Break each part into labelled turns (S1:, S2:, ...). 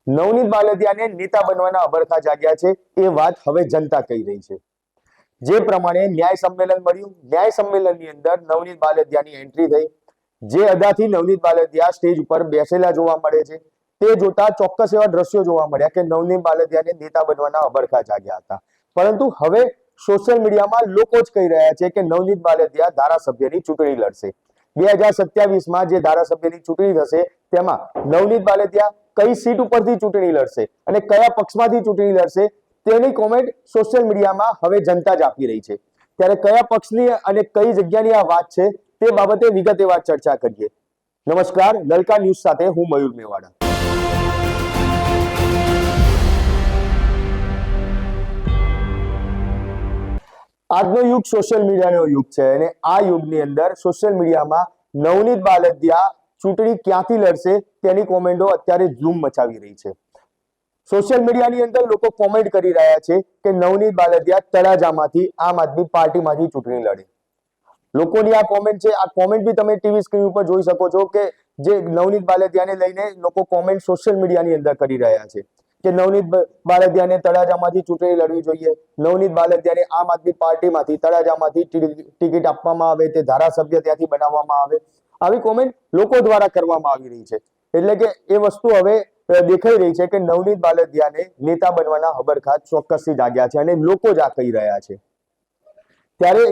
S1: નવનીત બાલદિયાને નેતા બનવાના અબરખા જાગ્યા છે એ વાત હવે જનતા કહી રહી છે। જે પ્રમાણે ન્યાય સંમેલન મળ્યું, ન્યાય સંમેલનની અંદર નવનીત બાલદિયાની એન્ટ્રી થઈ। જે અદાથી નવનીત બાલદિયા સ્ટેજ ઉપર બેસેલા જોવા મળે છે તે જોતા ચોક્કસ એવા દ્રશ્યો જોવા મળ્યા કે નવનીત બાલદિયાને નેતા બનવાના અબરખા જાગ્યા હતા। પરંતુ હવે સોશિયલ મીડિયામાં લોકો જ કહી રહ્યા છે કે નવનીત બાલદિયા ધારાસભ્યની ચૂંટણી લડશે। 2027માં જે ધારાસભ્યની ચૂંટણી થશે તેમાં નવનીત બાલદિયા કઈ સીટ ઉપરથી ચૂંટણી લડશે અને કયા પક્ષમાંથી ચૂંટણી લડશે તેની કોમેન્ટ સોશિયલ મીડિયામાં હવે જનતા જ આપી રહી છે। ત્યારે કયા પક્ષની અને કઈ જગ્યાની આ વાત છે તે બાબતે વિગતવાર ચર્ચા કરીએ। નમસ્કાર, લલકા ન્યૂઝ સાથે હું મયુર મેવાડા। આજનો યુગ સોશિયલ મીડિયાનો યુગ છે અને આ યુગની અંદર સોશિયલ મીડિયામાં નવનીત બાલદિયા ચૂંટણી ક્યાંથી લડશે તેની કોમેન્ટો અત્યારે ધૂમ મચાવી રહી છે। સોશિયલ મીડિયાની અંદર લોકો કોમેન્ટ કરી રહ્યા છે કે નવનીત બાલદિયા તળાજામાંથી આમ આદમી પાર્ટીમાંથી ચૂંટણી લડે। લોકોની આ કોમેન્ટ છે, આ કોમેન્ટ બી તમે ટીવી સ્ક્રીન ઉપર જોઈ શકો છો કે જે નવનીત બાલદિયાને લઈને લોકો કોમેન્ટ સોશિયલ મીડિયાની અંદર કરી રહ્યા છે કે નવનીત બાલદિયાને તળાજામાંથી ચૂંટણી લડવી જોઈએ, નવનીત બાલદિયાને આમ આદમી પાર્ટીમાંથી તળાજામાંથી ટિકિટ આપવામાં આવે, તે ધારાસભ્ય ત્યાંથી બનાવવામાં આવે। આવી કોમેન્ટ લોકો દ્વારા કરવામાં આવી રહી છે। એટલે કે એ વસ્તુ હવે દેખાઈ રહી છે કે નવનીત બાલદિયાને નેતા બનવાના હબરખા ચોક્કસથી જાગ્યા છે અને લોકો જ આ કહી રહ્યા છે। ત્યારે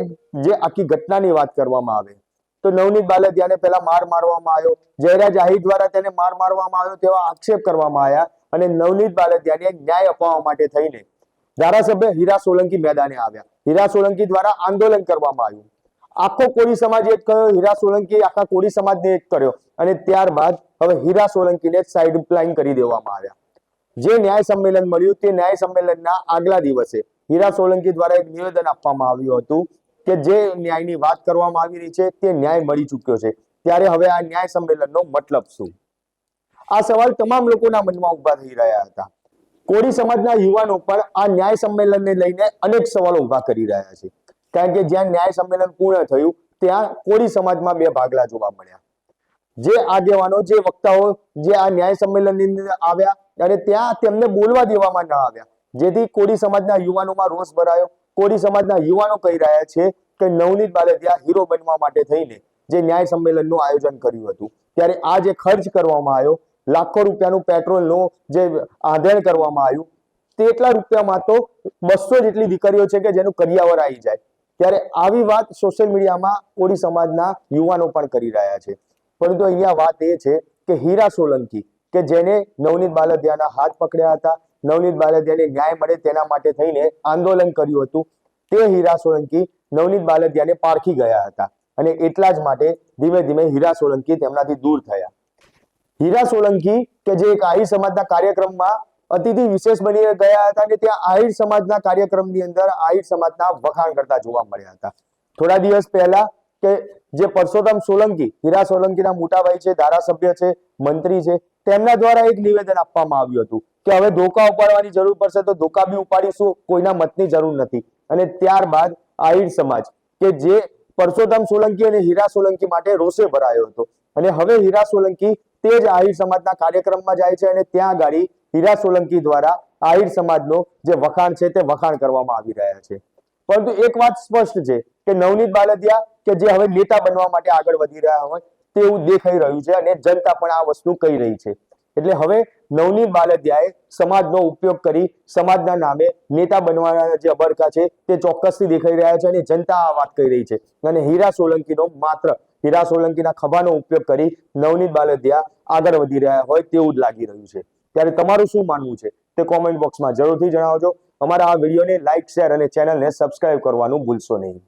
S1: જે આખી ઘટનાની વાત કરવામાં આવે તો નવનીત બાલદિયાને પહેલા માર મારવામાં આવ્યો, જયરા જાહીર દ્વારા તેને માર મારવામાં આવ્યો તેવા આક્ષેપ કરવામાં આવ્યા અને નવનીત બાલદિયાને ન્યાય અપાવવા માટે થઈને ધારાસભ્ય હીરા સોલંકી મેદાને આવ્યા। હીરા સોલંકી દ્વારા આંદોલન કરવામાં આવ્યું, આખો કોળી સમાજ એક કર્યો, હીરા સોલંકી આખા કોળી સમાજને એક કર્યો અને ત્યારબાદ હવે હીરા સોલંકીને સાઇડ પ્લાન કરી દેવામાં આવ્યા। જે ન્યાય સંમેલન મળ્યું તે ન્યાય સંમેલનના આગલા દિવસે હીરા સોલંકી દ્વારા એક નિવેદન આપવામાં આવ્યું હતું કે જે ન્યાયની વાત કરવામાં આવી રહી છે તે ન્યાય મળી ચૂક્યો છે। ત્યારે હવે આ ન્યાય સંમેલનનો મતલબ શું? આ સવાલ તમામ લોકોના મનમાં ઉભા થઈ રહ્યા હતા। કોળી સમાજના યુવાનો પણ આ ન્યાય સંમેલનને લઈને અનેક સવાલો ઉભા કરી રહ્યા છે, કારણ કે જ્યાં ન્યાય સંમેલન પૂર્ણ થયું ત્યાં કોળી સમાજમાં બે ભાગલા જોવા મળ્યા। જે આગેવાનો, જે વક્તાઓ જે આ ન્યાય સંમેલનની અંદર આવ્યા અને ત્યાં તેમને બોલવા દેવામાં ન આવ્યા, જેથી કોળી સમાજના યુવાનોમાં રોષ ભરાયો। કોળી સમાજના યુવાનો કહી રહ્યા છે કે નવનીત બાલદિયા હીરો બનવા માટે થઈને જે ન્યાય સંમેલનનું આયોજન કર્યું હતું ત્યારે આ જે ખર્ચ કરવામાં આવ્યો, લાખો રૂપિયાનું પેટ્રોલનું જે આંધણ કરવામાં આવ્યું, તેટલા રૂપિયામાં તો 200 જેટલી દીકરીઓ છે કે જેનું કરિયાવર આવી જાય। ત્યારે આવી વાત સોશિયલ મીડિયામાં કોળી સમાજના યુવાનો પણ કરી રહ્યા છે। પરંતુ અહીંયા વાત એ છે કે હીરા સોલંકી કે જેને નવનીત બાલદિયાના હાથ પકડ્યા હતા, નવનીત બાલદિયાને ન્યાય મળે તેના માટે થઈને આંદોલન કર્યું હતું, તે હીરા સોલંકી નવનીત બાલદિયાને પારખી ગયા હતા અને એટલા જ માટે ધીમે ધીમે હીરા સોલંકી તેમનાથી દૂર થયા। હીરા સોલંકી કે જે એક આહિર સમાજના કાર્યક્રમમાં અતિથિ વિશેષ બની ગયા હતા અને ત્યાં આહિર સમાજના કાર્યક્રમની અંદર આહિર સમાજના વખાણ કરતા જોવા મળ્યા હતા। થોડા દિવસ પહેલા કે જે પરસોત્તમ સોલંકી, હીરા સોલંકીના મોટાભાઈ છે, ધારાસભ્ય છે, મંત્રી છે, તેમના દ્વારા એક નિવેદન આપવામાં આવ્યું હતું કે હવે ધોકા ઉપાડવાની જરૂર પડશે તો ધોકા બી ઉપાડીશું, કોઈના મતની જરૂર નથી। અને ત્યારબાદ આહિર સમાજ કે જે પરસોત્તમ સોલંકી અને હીરા સોલંકી માટે રોષે ભરાયો હતો અને હવે હીરા સોલંકી તે જ આહિર સમાજના કાર્યક્રમમાં જાય છે અને ત્યાં ગાડી હીરા સોલંકી દ્વારા આહિર સમાજનો જે વખાણ છે તે વખાણ કરવામાં આવી રહ્યા છે। પરંતુ એક વાત સ્પષ્ટ છે કે નવનીત બાલદિયા કે જે હવે નેતા બનવા માટે આગળ વધી રહ્યા હોય તેવું દેખાઈ રહ્યું છે અને જનતા પણ આ વસ્તુ કહી રહી છે। એટલે હવે નવનીત બાલદિયાએ સમાજનો ઉપયોગ કરી સમાજના નામે નેતા બનવાના જે અબરખા છે તે ચોક્કસથી દેખાઈ રહ્યા છે અને જનતા આ વાત કહી રહી છે અને હીરા સોલંકીનો માત્ર હીરા સોલંકીના ખભાનો ઉપયોગ કરી નવનીત બાલદિયા આગળ વધી રહ્યા હોય તેવું જ લાગી રહ્યું છે। ત્યારે તમારું શું માનવું છે તે કોમેન્ટ બોક્સમાં જરૂરથી જણાવજો। અમારા આ વિડીયોને લાઇક, શેર અને ચેનલને સબસ્ક્રાઇબ કરવાનું ભૂલશો નહીં।